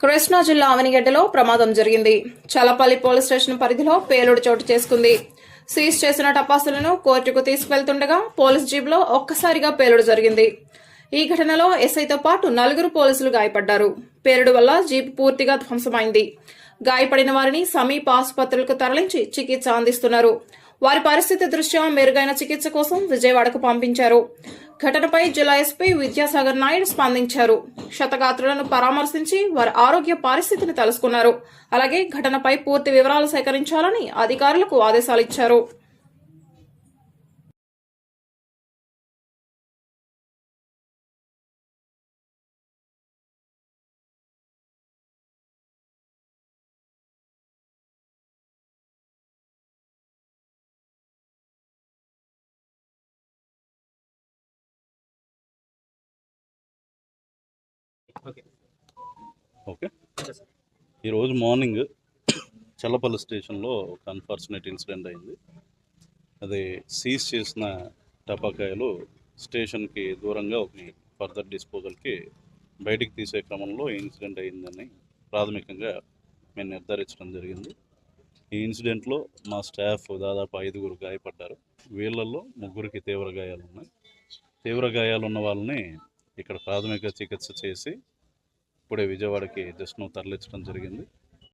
కృష్ణా జిల్లా అవనిగడ్డలో ప్రమాదం జరిగింది. చలపల్లి పోలీస్ స్టేషన్ పరిధిలో పేలుడు చోటు చేసుకుంది. సీజ్ చేసిన టపాసులను కోర్టుకు తీసుకువెళ్తుండగా పోలీస్ జీప్లో ఒక్కసారిగా పేలుడు జరిగింది. ఈ ఘటనలో ఎస్ఐతో పాటు 4 పోలీసులు గాయపడ్డారు. పేలుడు వల్ల జీప్ పూర్తిగా ధ్వంసమైంది. గాయపడిన వారిని సమీప ఆసుపత్రులకు తరలించి చికిత్స అందిస్తున్నారు. వారి పరిస్థితి దృష్ట్యా మెరుగైన చికిత్స కోసం విజయవాడకు పంపించారు. ఘటనపై జిల్లా ఎస్పీ విద్యాసాగర్ నాయుడు స్పందించారు. క్షతగాత్రులను పరామర్శించి వారి ఆరోగ్య పరిస్థితిని తెలుసుకున్నారు. అలాగే ఘటనపై పూర్తి వివరాలు సేకరించాలని అధికారులకు ఆదేశాలిచ్చారు. ఓకే. ఈరోజు మార్నింగ్ చల్లపల్లి స్టేషన్లో ఒక అన్ఫార్చునేట్ ఇన్సిడెంట్ అయింది. అది సీజ్ చేసిన టపాకాయలు స్టేషన్కి దూరంగా ఒక ఫర్దర్ డిస్పోజల్కి బయటికి తీసే క్రమంలో ఇన్సిడెంట్ అయిందని ప్రాథమికంగా మేము నిర్ధారించడం జరిగింది. ఈ ఇన్సిడెంట్లో మా స్టాఫ్ దాదాపు 5 గాయపడ్డారు. వీళ్ళల్లో 3 తీవ్ర గాయాలు ఉన్నాయి. తీవ్ర గాయాలు ఉన్న వాళ్ళని ఇక్కడ ప్రాథమిక చికిత్స చేసి ఇప్పుడే విజయవాడకి జస్ట్ తరలించడం జరిగింది.